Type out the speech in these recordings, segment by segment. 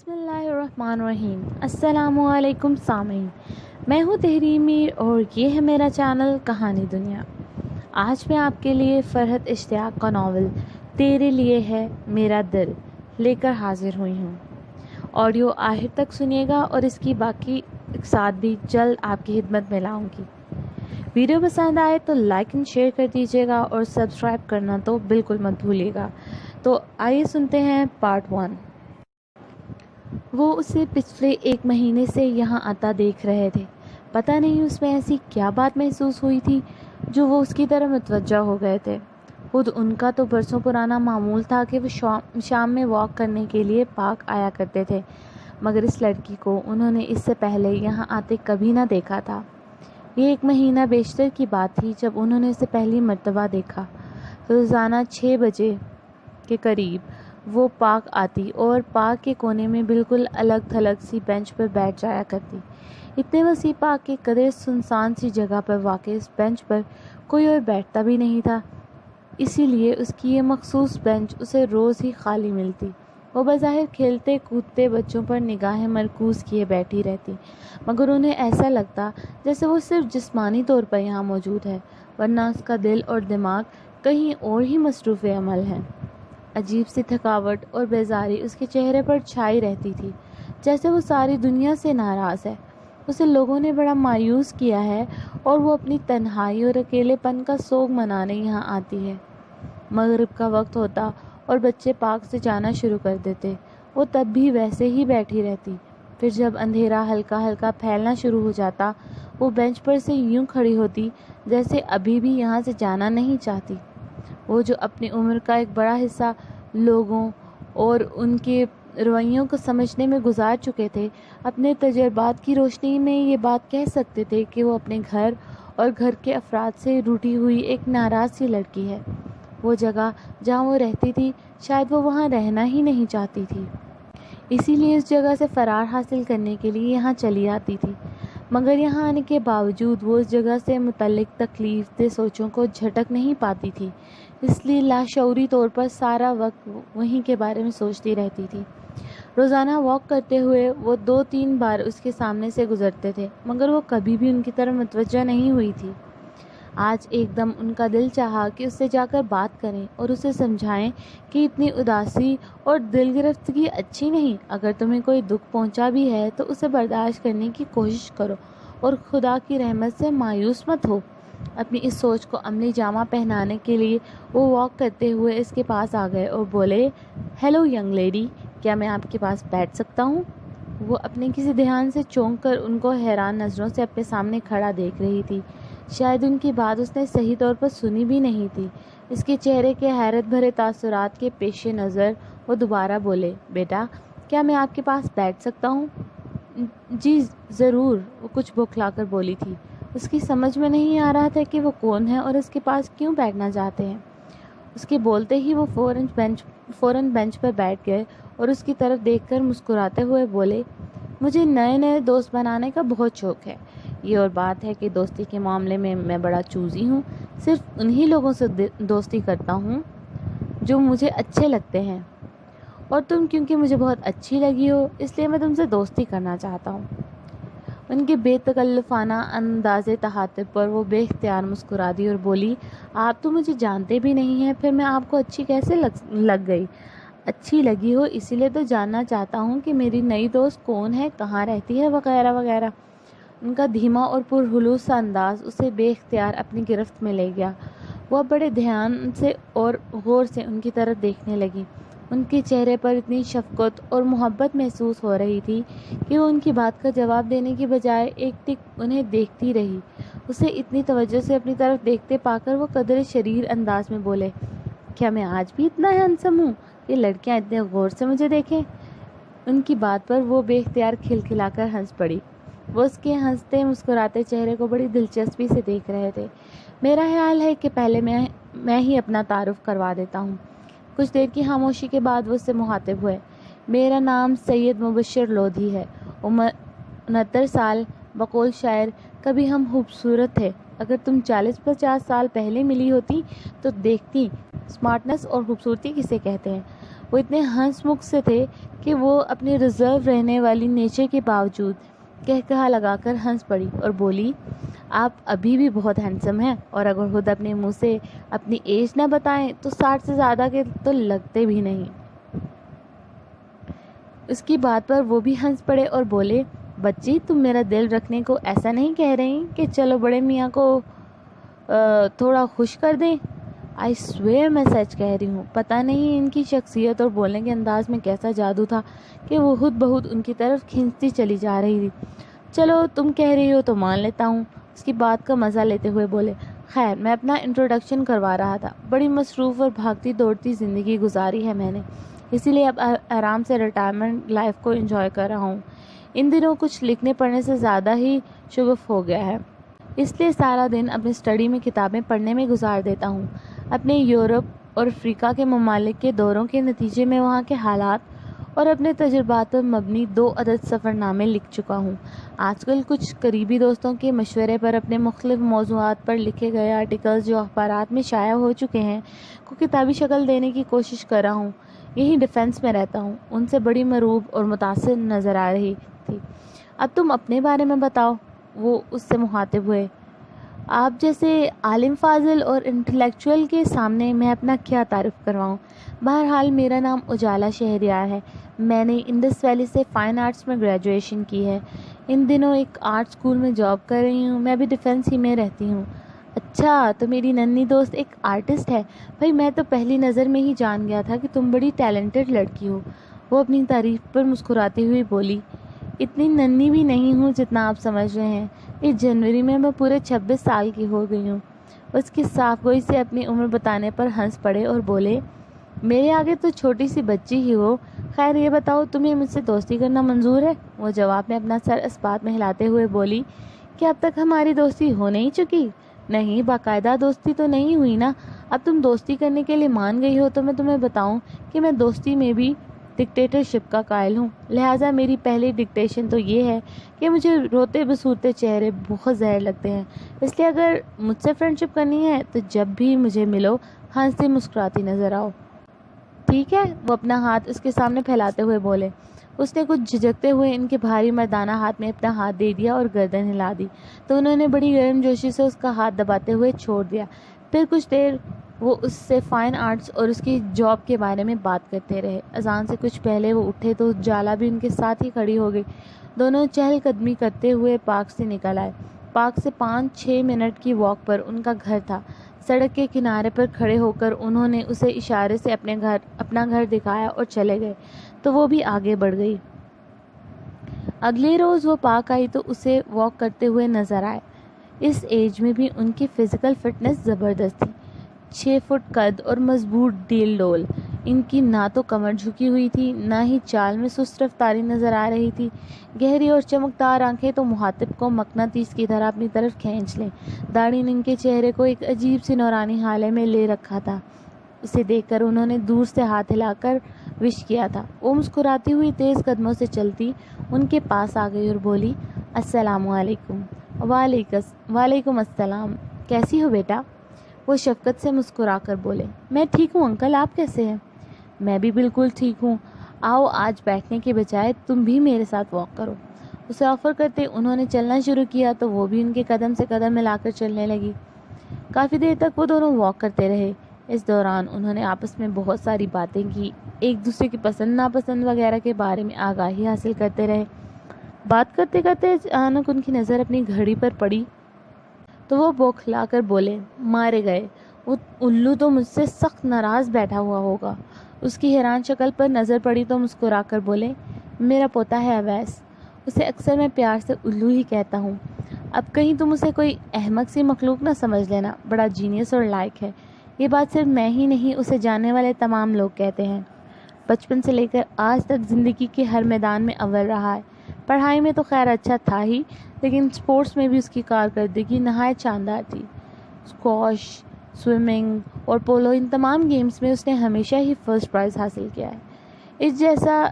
بسم اللہ الرحمن الرحیم۔ السلام علیکم سامعین، میں ہوں تحریر میر اور یہ ہے میرا چینل کہانی دنیا۔ آج میں آپ کے لیے فرحت اشتیاق کا ناول تیرے لیے ہے میرا دل لے کر حاضر ہوئی ہوں۔ آڈیو آخر تک سنیے گا اور اس کی باقی اقساط بھی جلد آپ کی خدمت میں لاؤں گی۔ ویڈیو پسند آئے تو لائک اینڈ شیئر کر دیجیے گا اور سبسکرائب کرنا تو بالکل مت بھولیے گا۔ تو آئیے سنتے ہیں پارٹ 1۔ وہ اسے پچھلے 1 مہینے سے یہاں آتا دیکھ رہے تھے۔ پتہ نہیں اس میں ایسی کیا بات محسوس ہوئی تھی جو وہ اس کی طرف متوجہ ہو گئے تھے۔ خود ان کا تو برسوں پرانا معمول تھا کہ وہ شام میں واک کرنے کے لیے پارک آیا کرتے تھے، مگر اس لڑکی کو انہوں نے اس سے پہلے یہاں آتے کبھی نہ دیکھا تھا۔ یہ 1 مہینہ بیشتر کی بات تھی جب انہوں نے اسے پہلی مرتبہ دیکھا۔ روزانہ 6 بجے کے قریب وہ پارک آتی اور پارک کے کونے میں بالکل الگ تھلگ سی بینچ پر بیٹھ جایا کرتی۔ اتنے وسیع پارک کے قدر سنسان سی جگہ پر واقع اس بینچ پر کوئی اور بیٹھتا بھی نہیں تھا، اسی لیے اس کی یہ مخصوص بینچ اسے روز ہی خالی ملتی۔ وہ بظاہر کھیلتے کودتے بچوں پر نگاہیں مرکوز کیے بیٹھی رہتی، مگر انہیں ایسا لگتا جیسے وہ صرف جسمانی طور پر یہاں موجود ہے، ورنہ اس کا دل اور دماغ کہیں اور ہی مصروف عمل ہیں۔ عجیب سی تھکاوٹ اور بیزاری اس کے چہرے پر چھائی رہتی تھی، جیسے وہ ساری دنیا سے ناراض ہے۔ اسے لوگوں نے بڑا مایوس کیا ہے اور وہ اپنی تنہائی اور اکیلے پن کا سوگ منانے یہاں آتی ہے۔ مغرب کا وقت ہوتا اور بچے پارک سے جانا شروع کر دیتے، وہ تب بھی ویسے ہی بیٹھی رہتی۔ پھر جب اندھیرا ہلکا ہلکا پھیلنا شروع ہو جاتا، وہ بینچ پر سے یوں کھڑی ہوتی جیسے ابھی بھی یہاں سے جانا نہیں چاہتی۔ وہ جو اپنی عمر کا ایک بڑا حصہ لوگوں اور ان کے رویوں کو سمجھنے میں گزار چکے تھے، اپنے تجربات کی روشنی میں یہ بات کہہ سکتے تھے کہ وہ اپنے گھر اور گھر کے افراد سے روٹھی ہوئی ایک ناراض سی لڑکی ہے۔ وہ جگہ جہاں وہ رہتی تھی، شاید وہ وہاں رہنا ہی نہیں چاہتی تھی، اسی لیے اس جگہ سے فرار حاصل کرنے کے لیے یہاں چلی آتی تھی۔ مگر یہاں آنے کے باوجود وہ اس جگہ سے متعلق تکلیف دہ سوچوں کو جھٹک نہیں پاتی تھی، اس لیے لاشعوری طور پر سارا وقت وہیں کے بارے میں سوچتی رہتی تھی۔ روزانہ واک کرتے ہوئے وہ 2-3 بار اس کے سامنے سے گزرتے تھے، مگر وہ کبھی بھی ان کی طرف متوجہ نہیں ہوئی تھی۔ آج ایک دم ان کا دل چاہا کہ اس سے جا کر بات کریں اور اسے سمجھائیں کہ اتنی اداسی اور دل گرفتگی اچھی نہیں۔ اگر تمہیں کوئی دکھ پہنچا بھی ہے تو اسے برداشت کرنے کی کوشش کرو اور خدا کی رحمت سے مایوس مت ہو۔ اپنی اس سوچ کو عملی جامہ پہنانے کے لیے وہ واک کرتے ہوئے اس کے پاس آ گئے اور بولے، ہیلو ینگ لیڈی، کیا میں آپ کے پاس بیٹھ سکتا ہوں؟ وہ اپنے کسی دھیان سے چونک کر ان کو حیران نظروں سے اپنے سامنے کھڑا دیکھ رہی تھی۔ شاید ان کی بات اس نے صحیح طور پر سنی بھی نہیں تھی۔ اس کے چہرے کے حیرت بھرے تاثرات کے پیش نظر وہ دوبارہ بولے، بیٹا، کیا میں آپ کے پاس بیٹھ سکتا ہوں؟ جی ضرور، وہ کچھ بوکھلا کر بولی تھی۔ اس کی سمجھ میں نہیں آ رہا تھا کہ وہ کون ہے اور اس کے پاس کیوں بیٹھنا چاہتے ہیں۔ اس کے بولتے ہی وہ فوراً بینچ پر بیٹھ گئے اور اس کی طرف دیکھ کر مسکراتے ہوئے بولے، مجھے نئے دوست بنانے کا بہت شوق ہے۔ یہ اور بات ہے کہ دوستی کے معاملے میں میں بڑا چوزی ہوں، صرف انہی لوگوں سے دوستی کرتا ہوں جو مجھے اچھے لگتے ہیں، اور تم کیونکہ مجھے بہت اچھی لگی ہو اس لیے میں تم سے دوستی کرنا چاہتا ہوں۔ ان کے بے تکلفانہ انداز تخاطب پر وہ بے اختیار مسکرا دی اور بولی، آپ تو مجھے جانتے بھی نہیں ہیں، پھر میں آپ کو اچھی کیسے لگ گئی؟ اچھی لگی ہو اسی لیے تو جاننا چاہتا ہوں کہ میری نئی دوست کون ہے، کہاں رہتی ہے، وغیرہ وغیرہ۔ ان کا دھیما اور پرہلوس سا انداز اسے بے اختیار اپنی گرفت میں لے گیا۔ وہ بڑے دھیان سے اور غور سے ان کی طرف دیکھنے لگی۔ ان کے چہرے پر اتنی شفقت اور محبت محسوس ہو رہی تھی کہ وہ ان کی بات کا جواب دینے کی بجائے ایک ٹک انہیں دیکھتی رہی۔ اسے اتنی توجہ سے اپنی طرف دیکھتے پا کر وہ قدرے شریر انداز میں بولے، کیا میں آج بھی اتنا ہینڈسم ہوں کہ لڑکیاں اتنے غور سے مجھے دیکھیں؟ ان کی بات پر وہ بے اختیار کھلکھلا کر ہنس پڑی۔ وہ اس کے ہنستے مسکراتے چہرے کو بڑی دلچسپی سے دیکھ رہے تھے۔ میرا خیال ہے کہ پہلے میں ہی اپنا تعارف کروا دیتا ہوں۔ کچھ دیر کی خاموشی کے بعد وہ اس سے مخاطب ہوئے، میرا نام سید مبشر لودھی ہے، عمر 69 سال، بقول شاعر کبھی ہم خوبصورت تھے، اگر تم 40-50 سال پہلے ملی ہوتی تو دیکھتی اسمارٹنس اور خوبصورتی کسے کہتے ہیں۔ وہ اتنے ہنس مکھ سے تھے کہ وہ اپنی ریزرو رہنے والی نیچر کے باوجود کہا لگا کر ہنس پڑی اور بولی، آپ ابھی بھی بہت ہینڈسم ہیں، اور اگر خود اپنے منہ سے اپنی ایج نہ بتائیں تو 60 سے زیادہ کے تو لگتے بھی نہیں۔ اس کی بات پر وہ بھی ہنس پڑے اور بولے، بچی تم میرا دل رکھنے کو ایسا نہیں کہہ رہی کہ چلو بڑے میاں کو تھوڑا خوش کر دیں؟ آئی سویئر میں سچ کہہ رہی ہوں۔ پتہ نہیں ان کی شخصیت اور بولنے کے انداز میں کیسا جادو تھا کہ وہ خود بخود ان کی طرف کھینچتی چلی جا رہی تھی۔ چلو تم کہہ رہی ہو تو مان لیتا ہوں، اس کی بات کا مزہ لیتے ہوئے بولے۔ خیر میں اپنا انٹروڈکشن کروا رہا تھا۔ بڑی مصروف اور بھاگتی دوڑتی زندگی گزاری ہے میں نے، اسی لیے اب آرام سے ریٹائرمنٹ لائف کو انجوائے کر رہا ہوں۔ ان دنوں کچھ لکھنے پڑھنے سے زیادہ ہی شغف ہو گیا ہے، اس لیے سارا دن اپنی اسٹڈی میں کتابیں پڑھنے میں گزار دیتا ہوں۔ اپنے یورپ اور افریقہ کے ممالک کے دوروں کے نتیجے میں وہاں کے حالات اور اپنے تجربات پر مبنی 2 عدد سفر نامے لکھ چکا ہوں۔ آج کل کچھ قریبی دوستوں کے مشورے پر اپنے مختلف موضوعات پر لکھے گئے آرٹیکلز جو اخبارات میں شائع ہو چکے ہیں کو کتابی شکل دینے کی کوشش کر رہا ہوں۔ یہی ڈیفنس میں رہتا ہوں۔ ان سے بڑی مرعوب اور متاثر نظر آ رہی تھی۔ اب تم اپنے بارے میں بتاؤ، وہ اس سے مخاطب ہوئے۔ آپ جیسے عالم فاضل اور انٹلیکچوئل کے سامنے میں اپنا کیا تعارف کرواؤں؟ بہرحال میرا نام اجالا شہریار ہے۔ میں نے انڈس ویلی سے فائن آرٹس میں گریجویشن کی ہے۔ ان دنوں ایک آرٹ اسکول میں جاب کر رہی ہوں۔ میں بھی ڈیفنس ہی میں رہتی ہوں۔ اچھا تو میری ننھی دوست ایک آرٹسٹ ہے؟ بھائی میں تو پہلی نظر میں ہی جان گیا تھا کہ تم بڑی ٹیلنٹڈ لڑکی ہو، وہ اپنی تعریف پر مسکراتی ہوئی بولی۔ اتنی ننھی بھی نہیں ہوں جتنا آپ سمجھ رہے ہیں۔ اس جنوری میں پورے 26 سال کی ہو گئی ہوں۔ اس کی صاف گوئی سے اپنی عمر بتانے پر ہنس پڑے اور بولے، میرے آگے تو چھوٹی سی بچی ہی ہو۔ خیر یہ بتاؤ تمہیں مجھ سے دوستی کرنا منظور ہے؟ وہ جواب میں اپنا سر اس بات میں ہلاتے ہوئے بولی کہ اب تک ہماری دوستی ہو نہیں چکی؟ نہیں، باقاعدہ دوستی تو نہیں ہوئی نا۔ اب تم دوستی کرنے کے لیے مان گئی ہو تو میں تمہیں بتاؤں کہ میں دوستی میں بھی ڈکٹیٹرشپ کا قائل ہوں۔ لہٰذا میری پہلی ڈکٹیشن تو یہ ہے کہ مجھے روتے بسورتے چہرے بہت زہر لگتے ہیں، اس لیے اگر مجھ سے فرینڈشپ کرنی ہے تو جب بھی مجھے ملو ہنستی مسکراتی نظر آؤ، ٹھیک ہے؟ وہ اپنا ہاتھ اس کے سامنے پھیلاتے ہوئے بولے۔ اس نے کچھ جھجکتے ہوئے ان کے بھاری مردانہ ہاتھ میں اپنا ہاتھ دے دیا اور گردن ہلا دی تو انہوں نے بڑی گرم جوشی سے اس کا ہاتھ دباتے ہوئے چھوڑ دیا۔ پھر کچھ دیر وہ اس سے فائن آرٹس اور اس کی جاب کے بارے میں بات کرتے رہے۔ اذان سے کچھ پہلے وہ اٹھے تو جالا بھی ان کے ساتھ ہی کھڑی ہو گئی۔ دونوں چہل قدمی کرتے ہوئے پارک سے نکل آئے۔ پارک سے 5-6 منٹ کی واک پر ان کا گھر تھا۔ سڑک کے کنارے پر کھڑے ہو کر انہوں نے اسے اشارے سے اپنا گھر دکھایا اور چلے گئے تو وہ بھی آگے بڑھ گئی۔ اگلے روز وہ پارک آئی تو اسے واک کرتے ہوئے نظر آئے۔ اس ایج میں بھی ان کی فزیکل فٹنس زبردست تھی۔ 6 فٹ قد اور مضبوط ڈیل ڈول۔ ان کی نہ تو کمر جھکی ہوئی تھی، نہ ہی چال میں سست رفتاری نظر آ رہی تھی۔ گہری اور چمکدار آنکھیں تو مخاطب کو مقناطیس کی طرح اپنی طرف کھینچ لیں۔ داڑھی نے ان کے چہرے کو ایک عجیب سی نورانی حالے میں لے رکھا تھا۔ اسے دیکھ کر انہوں نے دور سے ہاتھ ہلا کر وش کیا تھا۔ وہ مسکراتی ہوئی تیز قدموں سے چلتی ان کے پاس آ گئی اور بولی، السلام علیکم۔ وعلیکم السلام، کیسی ہو بیٹا؟ وہ شفقت سے مسکرا کر بولے، میں ٹھیک ہوں انکل، آپ کیسے ہیں؟ میں بھی بالکل ٹھیک ہوں۔ آؤ آج بیٹھنے کے بجائے تم بھی میرے ساتھ واک کرو۔ اسے آفر کرتے انہوں نے چلنا شروع کیا تو وہ بھی ان کے قدم سے قدم ملا کر چلنے لگی۔ کافی دیر تک وہ دونوں واک کرتے رہے۔ اس دوران انہوں نے آپس میں بہت ساری باتیں کی، ایک دوسرے کی پسند ناپسند وغیرہ کے بارے میں آگاہی حاصل کرتے رہے۔ بات کرتے کرتے اچانک ان کی نظر اپنی گھڑی پر پڑی تو وہ بوکھلا کر بولے، مارے گئے، وہ الو تو مجھ سے سخت ناراض بیٹھا ہوا ہوگا۔ اس کی حیران شکل پر نظر پڑی تو مسکرا کر بولے، میرا پوتا ہے اویس، اسے اکثر میں پیار سے الو ہی کہتا ہوں۔ اب کہیں تم اسے کوئی احمق سی مخلوق نہ سمجھ لینا، بڑا جینیس اور لائق ہے۔ یہ بات صرف میں ہی نہیں، اسے جاننے والے تمام لوگ کہتے ہیں۔ بچپن سے لے کر آج تک زندگی کے ہر میدان میں اول رہا ہے۔ پڑھائی میں تو خیر اچھا تھا ہی، لیکن سپورٹس میں بھی اس کی کارکردگی نہایت شاندار تھی۔ اسکواش، سوئمنگ اور پولو، ان تمام گیمز میں اس نے ہمیشہ ہی فرسٹ پرائز حاصل کیا ہے۔ اس جیسا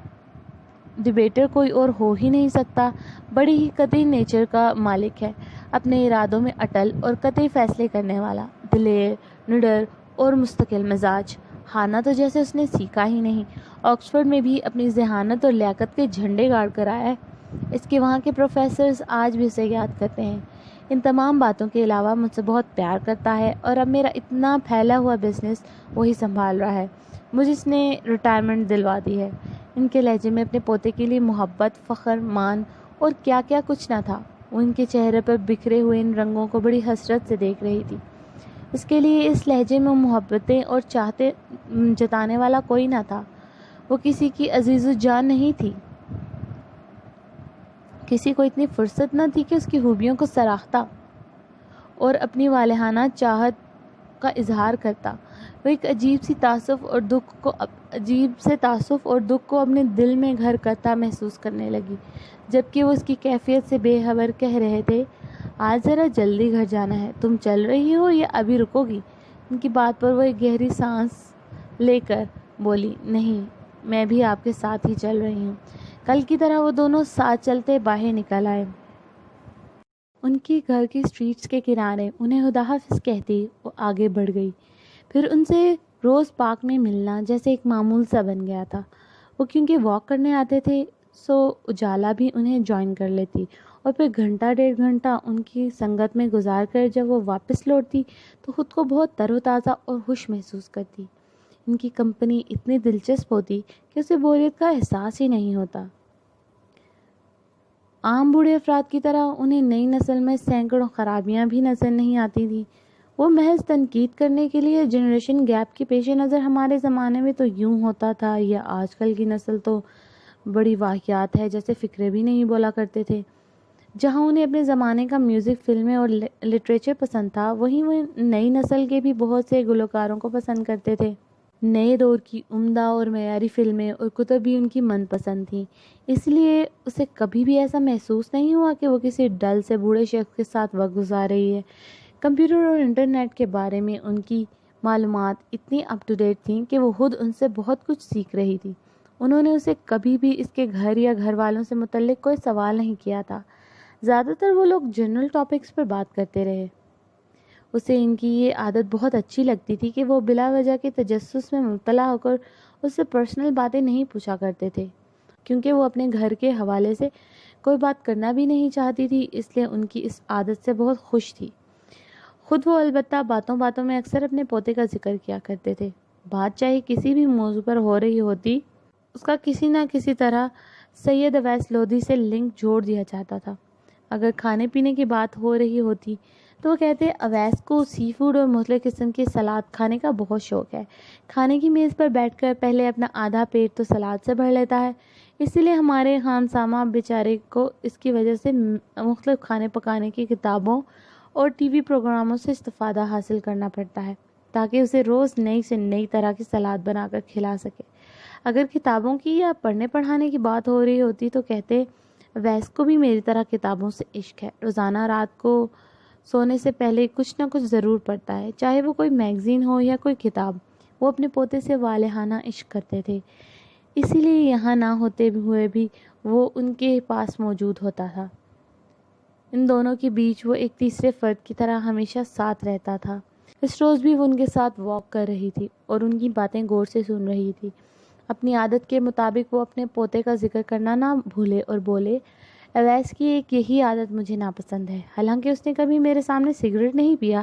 ڈیبیٹر کوئی اور ہو ہی نہیں سکتا۔ بڑی ہی قطعی نیچر کا مالک ہے، اپنے ارادوں میں اٹل اور قطعی فیصلے کرنے والا، دلیر، نڈر اور مستقل مزاج۔ ہانا تو جیسے اس نے سیکھا ہی نہیں، آکسفورڈ میں بھی اپنی ذہانت اور لیاقت کے جھنڈے گاڑ کر آیا ہے۔ اس کے وہاں کے پروفیسرز آج بھی اسے یاد کرتے ہیں۔ ان تمام باتوں کے علاوہ مجھ سے بہت پیار کرتا ہے اور اب میرا اتنا پھیلا ہوا بزنس وہی سنبھال رہا ہے۔ مجھے اس نے ریٹائرمنٹ دلوا دی ہے۔ ان کے لہجے میں اپنے پوتے کے لیے محبت، فخر، مان اور کیا کیا کچھ نہ تھا۔ وہ ان کے چہرے پر بکھرے ہوئے ان رنگوں کو بڑی حسرت سے دیکھ رہی تھی۔ اس کے لیے اس لہجے میں محبتیں اور چاہتے جتانے والا کوئی نہ تھا۔ وہ کسی کی عزیز جان نہیں تھی۔ کسی کو اتنی فرصت نہ تھی کہ اس کی خوبیوں کو سراہتا اور اپنی والہانہ چاہت کا اظہار کرتا۔ وہ ایک عجیب سے تعصب اور دکھ کو اپنے دل میں گھر کرتا محسوس کرنے لگی، جبکہ وہ اس کی کیفیت سے بے خبر کہہ رہے تھے، آج ذرا جلدی گھر جانا ہے، تم چل رہی ہو یا ابھی رکو گی؟ ان کی بات پر وہ ایک گہری سانس لے کر بولی، نہیں، میں بھی آپ کے ساتھ ہی چل رہی ہوں۔ کل کی طرح وہ دونوں ساتھ چلتے باہر نکل آئے۔ ان کی گھر کی سٹریٹس کے کنارے انہیں خدا حافظ کہتی وہ آگے بڑھ گئی۔ پھر ان سے روز پارک میں ملنا جیسے ایک معمول سا بن گیا تھا۔ وہ کیونکہ واک کرنے آتے تھے سو اجالا بھی انہیں جوائن کر لیتی اور پھر گھنٹہ ڈیڑھ گھنٹہ ان کی سنگت میں گزار کر جب وہ واپس لوٹتی تو خود کو بہت تر و تازہ اور خوش محسوس کرتی۔ ان کی کمپنی اتنی دلچسپ ہوتی کہ اسے بوریت کا احساس ہی نہیں ہوتا۔ عام بوڑھے افراد کی طرح انہیں نئی نسل میں سینکڑوں خرابیاں بھی نظر نہیں آتی تھیں۔ وہ محض تنقید کرنے کے لیے جنریشن گیپ کے پیش نظر ہمارے زمانے میں تو یوں ہوتا تھا یا آج کل کی نسل تو بڑی واہیات ہے جیسے فکرے بھی نہیں بولا کرتے تھے۔ جہاں انہیں اپنے زمانے کا میوزک، فلمیں اور لٹریچر پسند تھا، وہیں وہ نئی نسل کے بھی بہت سے گلوکاروں کو پسند کرتے تھے۔ نئے دور کی عمدہ اور معیاری فلمیں اور کتب بھی ان کی من پسند تھیں، اس لیے اسے کبھی بھی ایسا محسوس نہیں ہوا کہ وہ کسی ڈل سے بوڑھے شخص کے ساتھ وقت گزار رہی ہے۔ کمپیوٹر اور انٹرنیٹ کے بارے میں ان کی معلومات اتنی اپ ٹو ڈیٹ تھیں کہ وہ خود ان سے بہت کچھ سیکھ رہی تھی۔ انہوں نے اسے کبھی بھی اس کے گھر یا گھر والوں سے متعلق کوئی سوال نہیں کیا تھا۔ زیادہ تر وہ لوگ جنرل ٹاپکس پر بات کرتے رہے۔ اسے ان کی یہ عادت بہت اچھی لگتی تھی کہ وہ بلا وجہ کے تجسس میں مبتلا ہو کر اس سے پرسنل باتیں نہیں پوچھا کرتے تھے، کیونکہ وہ اپنے گھر کے حوالے سے کوئی بات کرنا بھی نہیں چاہتی تھی، اس لیے ان کی اس عادت سے بہت خوش تھی۔ خود وہ البتہ باتوں باتوں میں اکثر اپنے پوتے کا ذکر کیا کرتے تھے۔ بات چاہے کسی بھی موضوع پر ہو رہی ہوتی، اس کا کسی نہ کسی طرح سید اویس لودھی سے لنک جوڑ دیا جاتا تھا۔ اگر کھانے پینے کی بات ہو رہی ہوتی تو وہ کہتے، اویس کو سی فوڈ اور مختلف قسم کی سلاد کھانے کا بہت شوق ہے۔ کھانے کی میز پر بیٹھ کر پہلے اپنا آدھا پیٹ تو سلاد سے بھر لیتا ہے، اسی لیے ہمارے خان سامہ بیچارے کو اس کی وجہ سے مختلف کھانے پکانے کی کتابوں اور ٹی وی پروگراموں سے استفادہ حاصل کرنا پڑتا ہے تاکہ اسے روز نئی سے نئی طرح کی سلاد بنا کر کھلا سکے۔ اگر کتابوں کی یا پڑھنے پڑھانے کی بات ہو رہی ہوتی تو کہتے، اویس کو بھی میری طرح کتابوں سے عشق ہے، روزانہ رات کو سونے سے پہلے کچھ نہ کچھ ضرور پڑھتا ہے، چاہے وہ کوئی میگزین ہو یا کوئی کتاب۔ وہ اپنے پوتے سے والہانہ عشق کرتے تھے، اسی لیے یہاں نہ ہوتے ہوئے بھی وہ ان کے پاس موجود ہوتا تھا۔ ان دونوں کے بیچ وہ ایک تیسرے فرد کی طرح ہمیشہ ساتھ رہتا تھا۔ اس روز بھی وہ ان کے ساتھ واک کر رہی تھی اور ان کی باتیں غور سے سن رہی تھی۔ اپنی عادت کے مطابق وہ اپنے پوتے کا ذکر کرنا نہ بھولے اور بولے، اویس کی ایک یہی عادت مجھے ناپسند ہے۔ حالانکہ اس نے کبھی میرے سامنے سگریٹ نہیں پیا،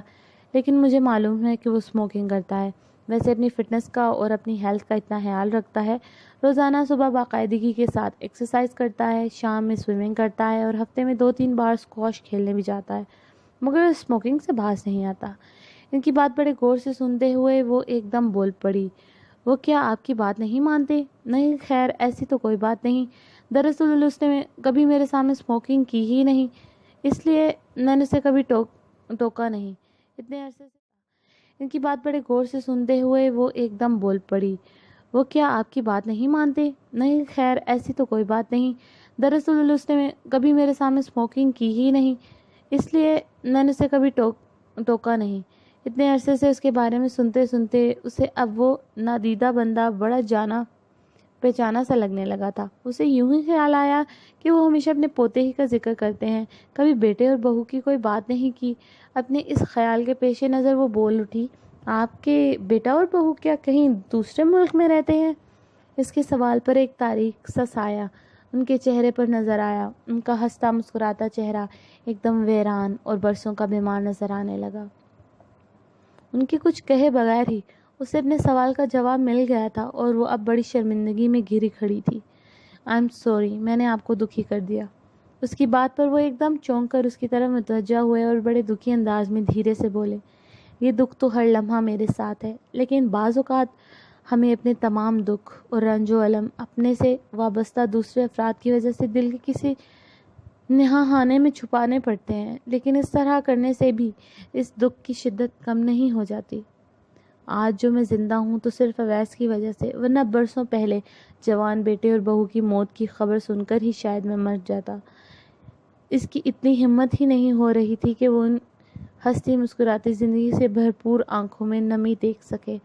لیکن مجھے معلوم ہے کہ وہ اسموکنگ کرتا ہے۔ ویسے اپنی فٹنس کا اور اپنی ہیلتھ کا اتنا خیال رکھتا ہے، روزانہ صبح باقاعدگی کے ساتھ ایکسرسائز کرتا ہے، شام میں سوئمنگ کرتا ہے اور ہفتے میں 2-3 بار اسکواش کھیلنے بھی جاتا ہے، مگر اسموکنگ سے باز نہیں آتا۔ ان کی بات بڑے غور سے سنتے ہوئے وہ ایک دم بول پڑی، وہ کیا آپ کی بات نہیں مانتے؟ نہیں، خیر ایسی تو کوئی بات نہیں، دراصل اس نے کبھی میرے سامنے اسموکنگ کی ہی نہیں، اس لیے میں نے اسے کبھی ٹوکا نہیں۔ اتنے عرصے سے ان کی بات بڑے غور سے سنتے ہوئے وہ ایک دم بول پڑی، وہ کیا آپ کی بات نہیں مانتے؟ نہیں، خیر ایسی تو کوئی بات نہیں، دراصل اس نے کبھی میرے سامنے اسموکنگ کی ہی نہیں، اس لیے میں نے اسے کبھی ٹوکا نہیں۔ اتنے عرصے سے اس کے بارے میں سنتے سنتے اسے اب وہ نادیدہ بندہ بڑا جانا پہچانا سا لگنے لگا تھا۔ اسے یوں ہی خیال آیا کہ وہ ہمیشہ اپنے پوتے ہی کا ذکر کرتے ہیں، کبھی بیٹے اور بہو کی کوئی بات نہیں کی۔ اپنے اس خیال کے پیش نظر وہ بول اٹھی، آپ کے بیٹا اور بہو کیا کہیں دوسرے ملک میں رہتے ہیں؟ اس کے سوال پر ایک تاریک سا سایہ ان کے چہرے پر نظر آیا۔ ان کا ہنستا مسکراتا چہرہ ایک دم ویران اور برسوں کا بیمار نظر آنے لگا۔ ان کے کچھ کہے بغیر ہی اسے اپنے سوال کا جواب مل گیا تھا اور وہ اب بڑی شرمندگی میں گھری کھڑی تھی۔ I'm sorry، میں نے آپ کو دکھی کر دیا۔ اس کی بات پر وہ ایک دم چونک کر اس کی طرف متوجہ ہوئے اور بڑے دکھی انداز میں دھیرے سے بولے، یہ دکھ تو ہر لمحہ میرے ساتھ ہے، لیکن بعض اوقات ہمیں اپنے تمام دکھ اور رنج و الم اپنے سے وابستہ دوسرے افراد کی وجہ سے دل کے کسی نہا خانے میں چھپانے پڑتے ہیں، لیکن اس طرح کرنے سے بھی اس دکھ کی شدت کم نہیں ہو جاتی۔ آج جو میں زندہ ہوں تو صرف اویس کی وجہ سے، ورنہ برسوں پہلے جوان بیٹے اور بہو کی موت کی خبر سن کر ہی شاید میں مر جاتا۔ اس کی اتنی ہمت ہی نہیں ہو رہی تھی کہ وہ ان ہنستی مسکراتی زندگی سے بھرپور آنکھوں میں نمی دیکھ سکے،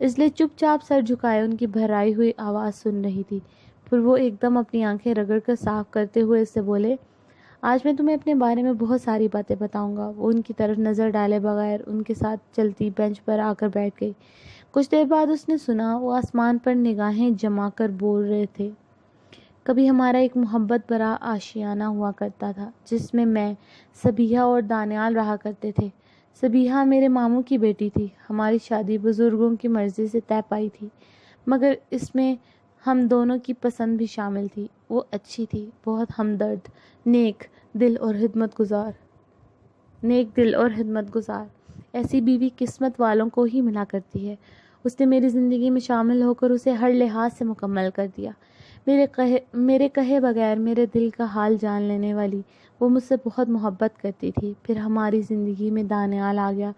اس لیے چپ چاپ سر جھکائے ان کی بھرائی ہوئی آواز سن رہی تھی۔ پھر وہ ایک دم اپنی آنکھیں رگڑ کر صاف کرتے ہوئے اس سے بولے، آج میں تمہیں اپنے بارے میں بہت ساری باتیں بتاؤں گا۔ وہ ان کی طرف نظر ڈالے بغیر ان کے ساتھ چلتی بینچ پر آ کر بیٹھ گئی۔ کچھ دیر بعد اس نے سنا، وہ آسمان پر نگاہیں جما کر بول رہے تھے، کبھی ہمارا ایک محبت بھرا آشیانہ ہوا کرتا تھا جس میں میں، سبیحہ اور دانیال رہا کرتے تھے۔ سبیحہ میرے ماموں کی بیٹی تھی۔ ہماری شادی بزرگوں کی مرضی سے طے پائی تھی، مگر اس میں ہم دونوں کی پسند بھی شامل تھی۔ وہ اچھی تھی، بہت ہمدرد، نیک دل اور خدمت گزار۔ ایسی بیوی قسمت والوں کو ہی ملا کرتی ہے۔ اس نے میری زندگی میں شامل ہو کر اسے ہر لحاظ سے مکمل کر دیا۔ میرے کہے بغیر میرے دل کا حال جان لینے والی وہ مجھ سے بہت محبت کرتی تھی۔ پھر ہماری زندگی میں دانیال آ گیا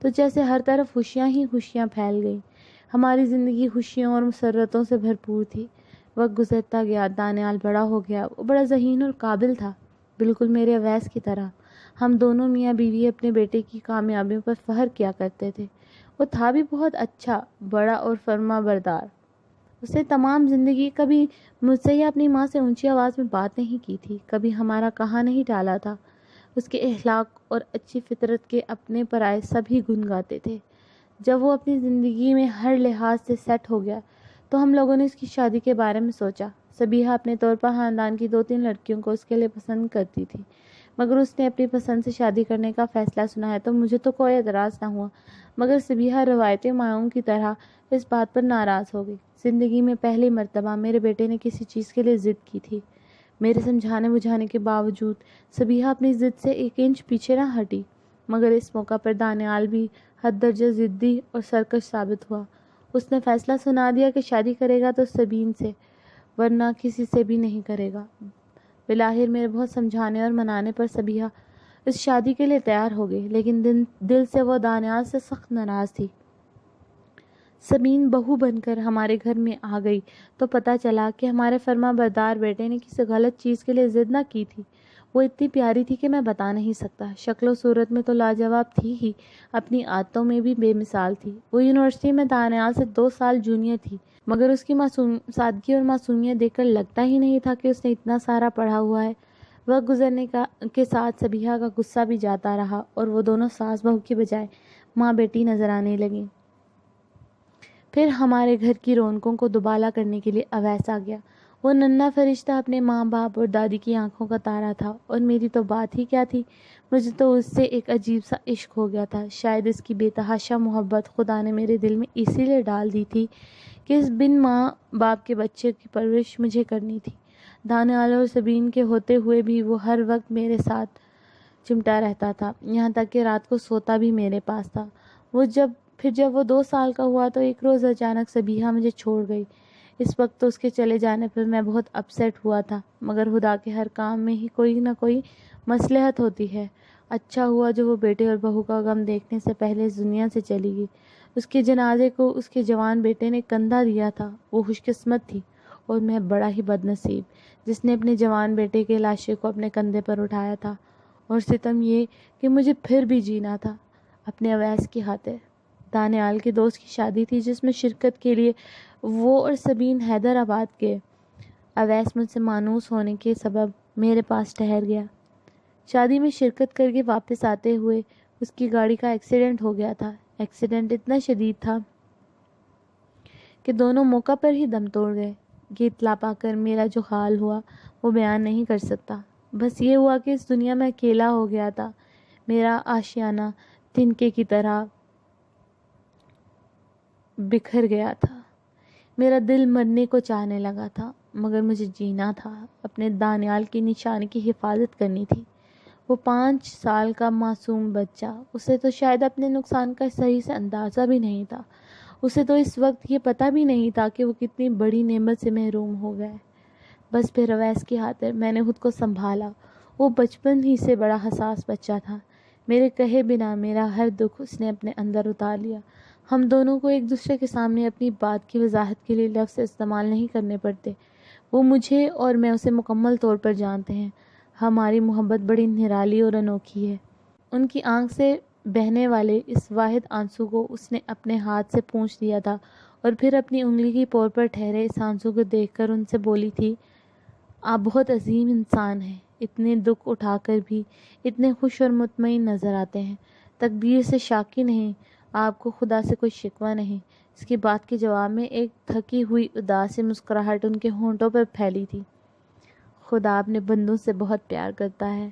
تو جیسے ہر طرف خوشیاں ہی خوشیاں پھیل گئیں۔ ہماری زندگی خوشیوں اور مسرتوں سے بھرپور تھی۔ وقت گزرتا گیا، دانیال بڑا ہو گیا۔ وہ بڑا ذہین اور قابل تھا، بالکل میرے اویس کی طرح۔ ہم دونوں میاں بیوی اپنے بیٹے کی کامیابیوں پر فخر کیا کرتے تھے۔ وہ تھا بھی بہت اچھا، بڑا اور فرما بردار۔ اس نے تمام زندگی کبھی مجھ سے یا اپنی ماں سے اونچی آواز میں بات نہیں کی تھی، کبھی ہمارا کہا نہیں ٹالا تھا۔ اس کے اخلاق اور اچھی فطرت کے اپنے پرائے سبھی گن گاتے تھے۔ جب وہ اپنی زندگی میں ہر لحاظ سے سیٹ ہو گیا تو ہم لوگوں نے اس کی شادی کے بارے میں سوچا۔ سبیحہ اپنے طور پر خاندان کی 2-3 لڑکیوں کو اس کے لیے پسند کرتی تھی، مگر اس نے اپنی پسند سے شادی کرنے کا فیصلہ سنایا تو مجھے تو کوئی اعتراض نہ ہوا، مگر سبیحہ روایتی ماؤں کی طرح اس بات پر ناراض ہو گئی۔ زندگی میں پہلی مرتبہ میرے بیٹے نے کسی چیز کے لیے ضد کی تھی۔ میرے سمجھانے بجھانے کے باوجود سبیحہ اپنی ضد سے 1 انچ پیچھے نہ ہٹی، مگر اس موقع پر دانیال بھی حد درجہ ضدی اور سرکش ثابت ہوا۔ اس نے فیصلہ سنا دیا کہ شادی کرے گا تو سبین سے، ورنہ کسی سے بھی نہیں کرے گا۔ بالآخر میرے بہت سمجھانے اور منانے پر سبیحہ اس شادی کے لیے تیار ہو گئی، لیکن دل سے وہ دانیال سے سخت ناراض تھی۔ سبین بہو بن کر ہمارے گھر میں آ گئی تو پتہ چلا کہ ہمارے فرما بردار بیٹے نے کسی غلط چیز کے لیے ضد نہ کی تھی۔ وہ اتنی پیاری تھی کہ میں بتا نہیں سکتا۔ شکل و صورت میں تو لاجواب تھی ہی، اپنی عادتوں میں بھی بے مثال تھی۔ وہ یونیورسٹی میں دانیال سے 2 سال جونیئر تھی، مگر اس کی سادگی اور معصومیت دیکھ کر لگتا ہی نہیں تھا کہ اس نے اتنا سارا پڑھا ہوا ہے۔ وقت گزرنے کے ساتھ سبیحہ کا غصہ بھی جاتا رہا اور وہ دونوں ساس بہو کی بجائے ماں بیٹی نظر آنے لگیں۔ پھر ہمارے گھر کی رونقوں کو دوبالا کرنے کے لیے اویس آ گیا۔ وہ ننھا فرشتہ اپنے ماں باپ اور دادی کی آنکھوں کا تارا تھا، اور میری تو بات ہی کیا تھی، مجھے تو اس سے ایک عجیب سا عشق ہو گیا تھا۔ شاید اس کی بے تحاشا محبت خدا نے میرے دل میں اسی لیے ڈال دی تھی کہ اس بن ماں باپ کے بچے کی پرورش مجھے کرنی تھی۔ دانیال اور سبین کے ہوتے ہوئے بھی وہ ہر وقت میرے ساتھ چمٹا رہتا تھا، یہاں تک کہ رات کو سوتا بھی میرے پاس تھا۔ جب وہ 2 سال کا ہوا تو ایک روز اچانک سبیحہ مجھے چھوڑ گئی۔ اس وقت تو اس کے چلے جانے پر میں بہت اپسیٹ ہوا تھا، مگر خدا کے ہر کام میں ہی کوئی نہ کوئی مصلحت ہوتی ہے۔ اچھا ہوا جو وہ بیٹے اور بہو کا غم دیکھنے سے پہلے اس دنیا سے چلی گئی۔ اس کے جنازے کو اس کے جوان بیٹے نے کندھا دیا تھا۔ وہ خوش قسمت تھی اور میں بڑا ہی بد نصیب جس نے اپنے جوان بیٹے کے لاشے کو اپنے کندھے پر اٹھایا تھا، اور ستم یہ کہ مجھے پھر بھی جینا تھا اپنے اویس کی خاطر۔ دانیال کے دوست کی شادی تھی جس میں شرکت کے لیے وہ اور سبین حیدرآباد گئے۔ اویس مجھ سے مانوس ہونے کے سبب میرے پاس ٹھہر گیا۔ شادی میں شرکت کر کے واپس آتے ہوئے اس کی گاڑی کا ایکسیڈنٹ ہو گیا تھا۔ ایکسیڈنٹ اتنا شدید تھا کہ دونوں موقع پر ہی دم توڑ گئے۔ یہ اطلاع پا کر میرا جو حال ہوا وہ بیان نہیں کر سکتا۔ بس یہ ہوا کہ اس دنیا میں اکیلا ہو گیا تھا۔ میرا آشیانہ تنکے کی طرح بکھر گیا تھا۔ میرا دل مرنے کو چاہنے لگا تھا، مگر مجھے جینا تھا، اپنے دانیال کی نشانی کی حفاظت کرنی تھی۔ وہ 5 سال کا معصوم بچہ، اسے تو شاید اپنے نقصان کا صحیح سے اندازہ بھی نہیں تھا۔ اسے تو اس وقت یہ پتہ بھی نہیں تھا کہ وہ کتنی بڑی نعمت سے محروم ہو گئے۔ بس پھر اویس کی خاطر میں نے خود کو سنبھالا۔ وہ بچپن ہی سے بڑا حساس بچہ تھا۔ میرے کہے بنا میرا ہر دکھ اس نے اپنے اندر اتار لیا۔ ہم دونوں کو ایک دوسرے کے سامنے اپنی بات کی وضاحت کے لیے لفظ استعمال نہیں کرنے پڑتے۔ وہ مجھے اور میں اسے مکمل طور پر جانتے ہیں۔ ہماری محبت بڑی نرالی اور انوکھی ہے۔ ان کی آنکھ سے بہنے والے اس واحد آنسو کو اس نے اپنے ہاتھ سے پونچھ دیا تھا اور پھر اپنی انگلی کی پور پر ٹھہرے اس آنسو کو دیکھ کر ان سے بولی تھی، آپ بہت عظیم انسان ہیں، اتنے دکھ اٹھا کر بھی اتنے خوش اور مطمئن نظر آتے ہیں۔ تقدیر سے شاکی نہیں، آپ کو خدا سے کوئی شکوہ نہیں۔ اس کی بات کے جواب میں ایک تھکی ہوئی اداس مسکراہٹ ان کے ہونٹوں پر پھیلی تھی۔ خدا اپنے بندوں سے بہت پیار کرتا ہے۔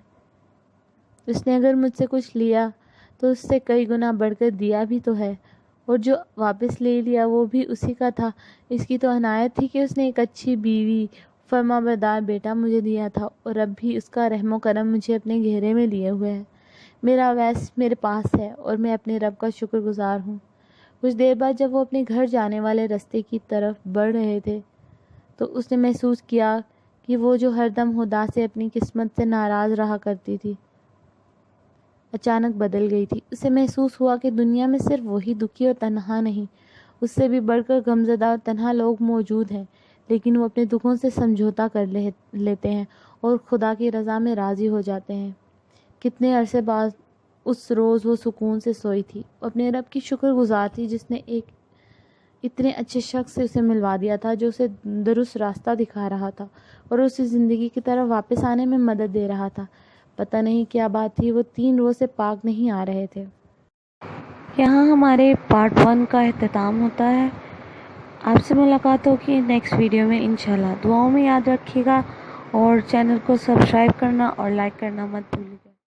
اس نے اگر مجھ سے کچھ لیا تو اس سے کئی گنا بڑھ کر دیا بھی تو ہے، اور جو واپس لے لیا وہ بھی اسی کا تھا۔ اس کی تو عنایت تھی کہ اس نے ایک اچھی بیوی، فرما بردار بیٹا مجھے دیا تھا، اور اب بھی اس کا رحم و کرم مجھے اپنے گھیرے میں لیے ہوئے ہے۔ میرا اویس میرے پاس ہے اور میں اپنے رب کا شکر گزار ہوں۔ کچھ دیر بعد جب وہ اپنے گھر جانے والے رستے کی طرف بڑھ رہے تھے تو اس نے محسوس کیا کہ وہ جو ہر دم خدا سے اپنی قسمت سے ناراض رہا کرتی تھی اچانک بدل گئی تھی۔ اسے محسوس ہوا کہ دنیا میں صرف وہی دکھی اور تنہا نہیں، اس سے بھی بڑھ کر غمزدہ اور تنہا لوگ موجود ہیں، لیکن وہ اپنے دکھوں سے سمجھوتا کر لیتے ہیں اور خدا کی رضا میں راضی ہو جاتے ہیں۔ کتنے عرصے بعد اس روز وہ سکون سے سوئی تھی، اپنے رب کی شکر گزار تھی جس نے ایک اتنے اچھے شخص سے اسے ملوا دیا تھا جو اسے درست راستہ دکھا رہا تھا اور اسے زندگی کی طرف واپس آنے میں مدد دے رہا تھا۔ پتہ نہیں کیا بات تھی، وہ 3 روز سے پاک نہیں آ رہے تھے۔ یہاں ہمارے پارٹ 1 کا اختتام ہوتا ہے۔ آپ سے ملاقات ہوگی نیکسٹ ویڈیو میں انشاءاللہ۔ دعاؤں میں یاد رکھیے گا اور چینل کو سبسکرائب کرنا اور لائک کرنا مت بھولیے۔